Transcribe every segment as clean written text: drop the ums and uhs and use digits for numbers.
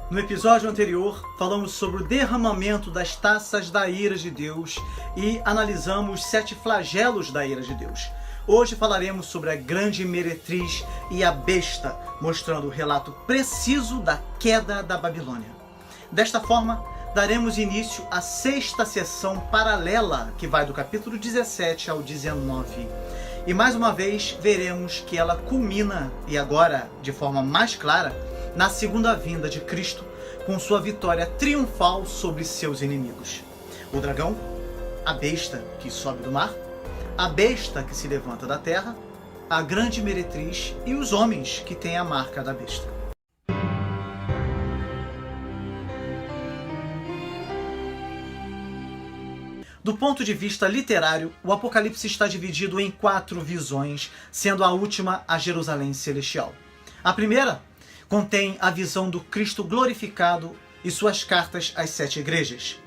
No episódio anterior, falamos sobre o derramamento das taças da ira de Deus e analisamos 7 flagelos da ira de Deus. Hoje falaremos sobre a grande meretriz e a besta, mostrando o relato preciso da queda da Babilônia. Desta forma, daremos início à 6ª sessão paralela, que vai do capítulo 17 ao 19. E mais uma vez veremos que ela culmina, e agora de forma mais clara, na segunda vinda de Cristo, com sua vitória triunfal sobre seus inimigos. O dragão, a besta que sobe do mar, a besta que se levanta da terra, a grande meretriz e os homens que têm a marca da besta. Do ponto de vista literário, o Apocalipse está dividido em 4 visões, sendo a última a Jerusalém Celestial. A primeira contém a visão do Cristo glorificado e suas cartas às 7 igrejas.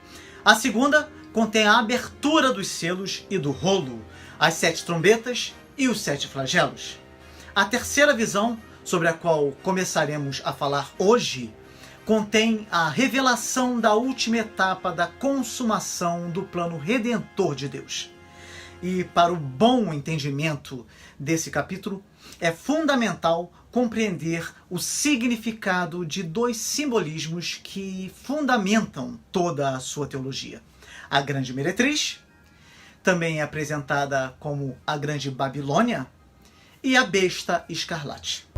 A segunda contém a abertura dos selos e do rolo, as 7 trombetas e os 7 flagelos. A terceira visão, sobre a qual começaremos a falar hoje, contém a revelação da última etapa da consumação do plano redentor de Deus. E para o bom entendimento desse capítulo, é fundamental compreender o significado de 2 simbolismos que fundamentam toda a sua teologia. A grande meretriz, também é apresentada como a grande Babilônia, e a besta escarlate.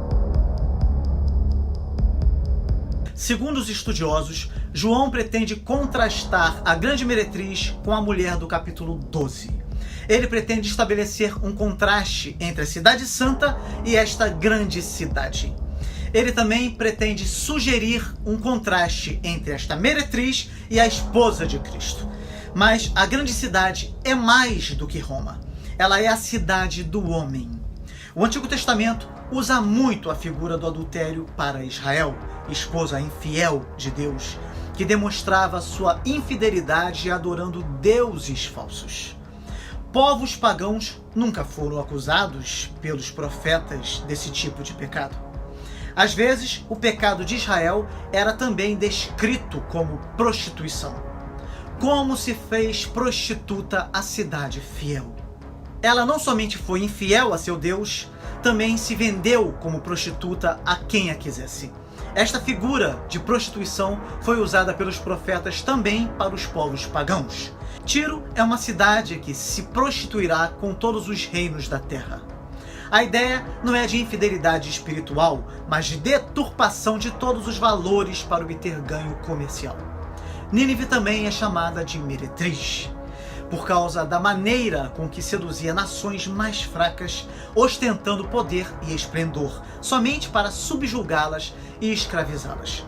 Segundo os estudiosos, João pretende contrastar a grande meretriz com a mulher do capítulo 12. Ele pretende estabelecer um contraste entre a cidade santa e esta grande cidade. Ele também pretende sugerir um contraste entre esta meretriz e a esposa de Cristo. Mas a grande cidade é mais do que Roma. Ela é a cidade do homem. O Antigo Testamento usa muito a figura do adultério para Israel, esposa infiel de Deus, que demonstrava sua infidelidade adorando deuses falsos. Povos pagãos nunca foram acusados pelos profetas desse tipo de pecado. Às vezes, o pecado de Israel era também descrito como prostituição. Como se fez prostituta a cidade fiel? Ela não somente foi infiel a seu Deus, também se vendeu como prostituta a quem a quisesse. Esta figura de prostituição foi usada pelos profetas também para os povos pagãos. Tiro é uma cidade que se prostituirá com todos os reinos da terra. A ideia não é de infidelidade espiritual, mas de deturpação de todos os valores para obter ganho comercial. Nínive também é chamada de meretriz, por causa da maneira com que seduzia nações mais fracas, ostentando poder e esplendor, somente para subjugá-las e escravizá-las.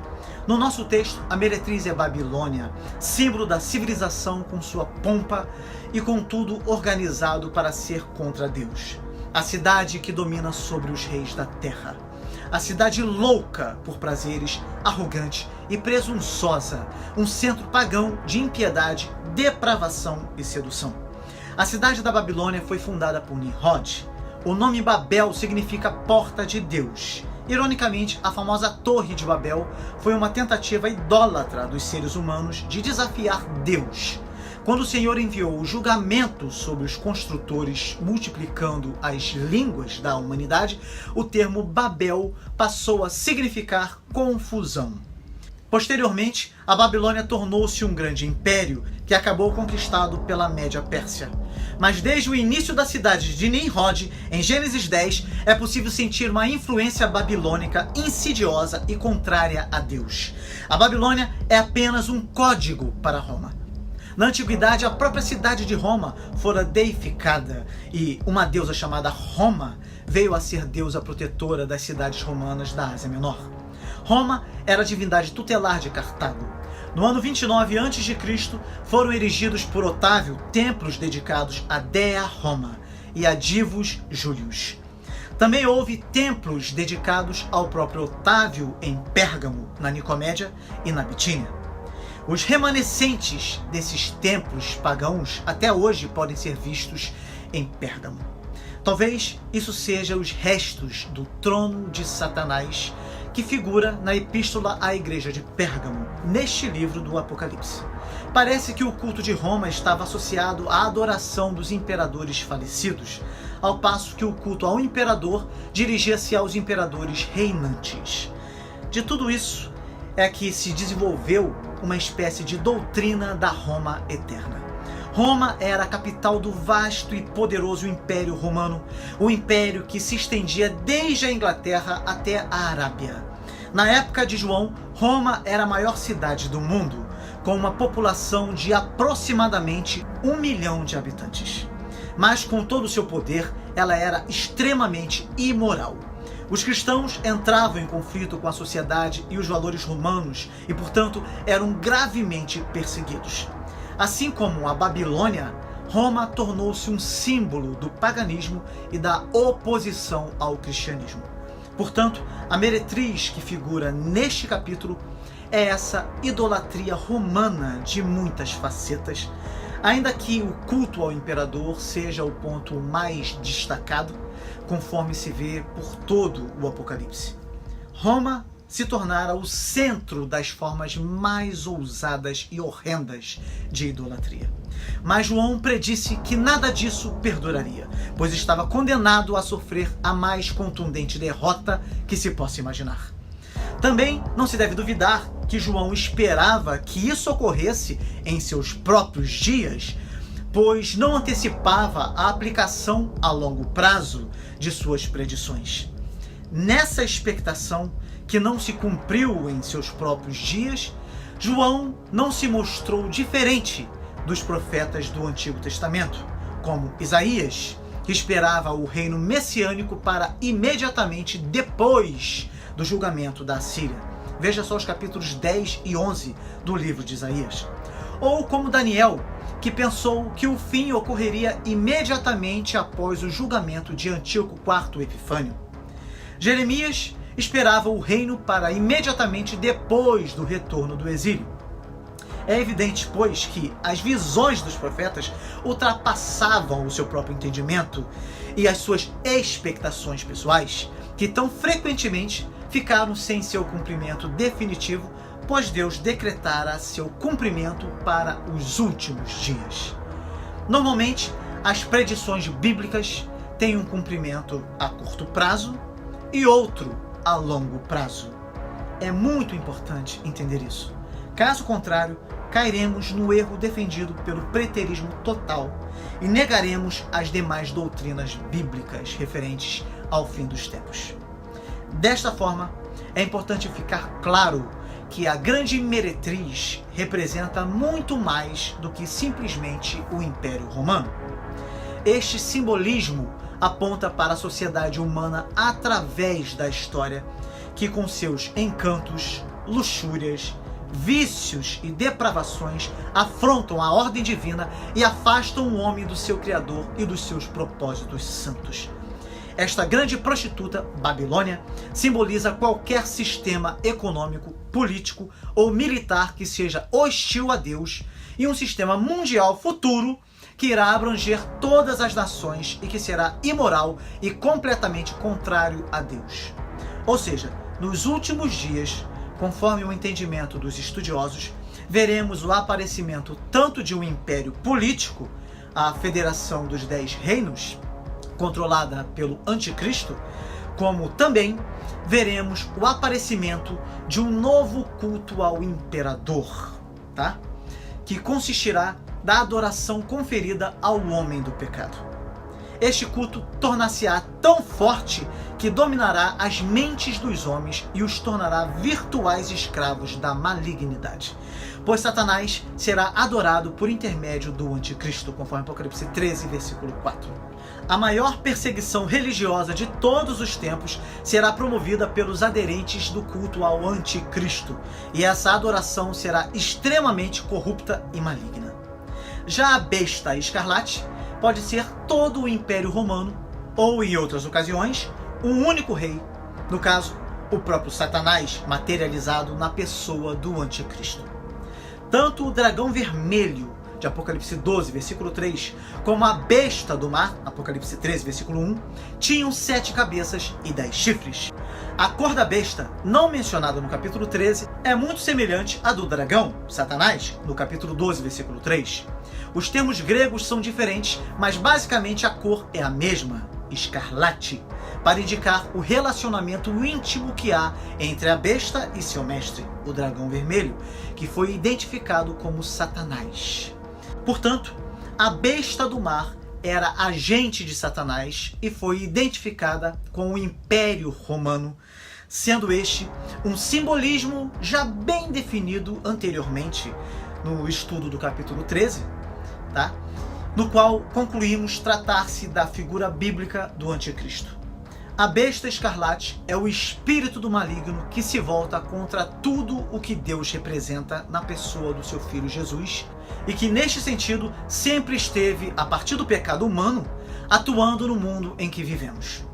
No nosso texto, a meretriz é Babilônia, símbolo da civilização com sua pompa e com tudo organizado para ser contra Deus. A cidade que domina sobre os reis da terra. A cidade louca por prazeres, arrogante e presunçosa, um centro pagão de impiedade, depravação e sedução. A cidade da Babilônia foi fundada por Nimrod. O nome Babel significa porta de Deus. Ironicamente, a famosa Torre de Babel foi uma tentativa idólatra dos seres humanos de desafiar Deus. Quando o Senhor enviou o julgamento sobre os construtores, multiplicando as línguas da humanidade, o termo Babel passou a significar confusão. Posteriormente, a Babilônia tornou-se um grande império que acabou conquistado pela Média Pérsia. Mas desde o início da cidade de Nimrod, em Gênesis 10, é possível sentir uma influência babilônica insidiosa e contrária a Deus. A Babilônia é apenas um código para Roma. Na antiguidade, a própria cidade de Roma fora deificada e uma deusa chamada Roma veio a ser deusa protetora das cidades romanas da Ásia Menor. Roma era a divindade tutelar de Cartago. No ano 29 a.C., foram erigidos por Otávio templos dedicados a Dea Roma e a Divus Julius. Também houve templos dedicados ao próprio Otávio em Pérgamo, na Nicomédia e na Bitínia. Os remanescentes desses templos pagãos até hoje podem ser vistos em Pérgamo. Talvez isso seja os restos do trono de Satanás que figura na epístola à igreja de Pérgamo, neste livro do Apocalipse. Parece que o culto de Roma estava associado à adoração dos imperadores falecidos, ao passo que o culto ao imperador dirigia-se aos imperadores reinantes. De tudo isso é que se desenvolveu uma espécie de doutrina da Roma eterna. Roma era a capital do vasto e poderoso Império Romano, o império que se estendia desde a Inglaterra até a Arábia. Na época de João, Roma era a maior cidade do mundo, com uma população de aproximadamente 1 milhão de habitantes. Mas com todo o seu poder, ela era extremamente imoral. Os cristãos entravam em conflito com a sociedade e os valores romanos e, portanto, eram gravemente perseguidos. Assim como a Babilônia, Roma tornou-se um símbolo do paganismo e da oposição ao cristianismo. Portanto, a meretriz que figura neste capítulo é essa idolatria romana de muitas facetas, ainda que o culto ao imperador seja o ponto mais destacado, conforme se vê por todo o Apocalipse. Roma se tornara o centro das formas mais ousadas e horrendas de idolatria. Mas João predisse que nada disso perduraria, pois estava condenado a sofrer a mais contundente derrota que se possa imaginar. Também não se deve duvidar que João esperava que isso ocorresse em seus próprios dias, pois não antecipava a aplicação a longo prazo de suas predições. Nessa expectação, que não se cumpriu em seus próprios dias, João não se mostrou diferente dos profetas do Antigo Testamento, como Isaías, que esperava o reino messiânico para imediatamente depois do julgamento da Assíria. Veja só os capítulos 10 e 11 do livro de Isaías. Ou como Daniel, que pensou que o fim ocorreria imediatamente após o julgamento de Antíoco IV Epifânio. Jeremias esperava o reino para imediatamente depois do retorno do exílio. É evidente, pois, que as visões dos profetas ultrapassavam o seu próprio entendimento e as suas expectações pessoais, que tão frequentemente ficaram sem seu cumprimento definitivo, pois Deus decretara seu cumprimento para os últimos dias. Normalmente, as predições bíblicas têm um cumprimento a curto prazo e outro a longo prazo. É muito importante entender isso. Caso contrário, cairemos no erro defendido pelo preterismo total e negaremos as demais doutrinas bíblicas referentes ao fim dos tempos. Desta forma, é importante ficar claro que a grande meretriz representa muito mais do que simplesmente o Império Romano. Este simbolismo aponta para a sociedade humana através da história, que com seus encantos, luxúrias, vícios e depravações afrontam a ordem divina e afastam o homem do seu Criador e dos seus propósitos santos. Esta grande prostituta, Babilônia, simboliza qualquer sistema econômico, político ou militar que seja hostil a Deus e um sistema mundial futuro que irá abranger todas as nações e que será imoral e completamente contrário a Deus. Ou seja, nos últimos dias, conforme o entendimento dos estudiosos, veremos o aparecimento tanto de um império político, a Federação dos 10 Reinos, controlada pelo Anticristo, como também veremos o aparecimento de um novo culto ao imperador, tá? Que consistirá da adoração conferida ao homem do pecado. Este culto tornar-se-á tão forte que dominará as mentes dos homens e os tornará virtuais escravos da malignidade. Pois Satanás será adorado por intermédio do Anticristo, conforme Apocalipse 13, versículo 4. A maior perseguição religiosa de todos os tempos será promovida pelos aderentes do culto ao Anticristo, e essa adoração será extremamente corrupta e maligna. Já a besta escarlate pode ser todo o Império Romano, ou, em outras ocasiões, um único rei, no caso, o próprio Satanás, materializado na pessoa do Anticristo. Tanto o dragão vermelho, de Apocalipse 12, versículo 3, como a besta do mar, Apocalipse 13, versículo 1, tinham 7 cabeças e 10 chifres. A cor da besta, não mencionada no capítulo 13, é muito semelhante à do dragão, Satanás, no capítulo 12, versículo 3. Os termos gregos são diferentes, mas basicamente a cor é a mesma, escarlate, para indicar o relacionamento íntimo que há entre a besta e seu mestre, o dragão vermelho, que foi identificado como Satanás. Portanto, a besta do mar era agente de Satanás e foi identificada com o Império Romano, sendo este um simbolismo já bem definido anteriormente no estudo do capítulo 13, tá? No qual concluímos tratar-se da figura bíblica do anticristo. A besta escarlate é o espírito do maligno que se volta contra tudo o que Deus representa na pessoa do seu Filho Jesus e que, neste sentido, sempre esteve, a partir do pecado humano, atuando no mundo em que vivemos.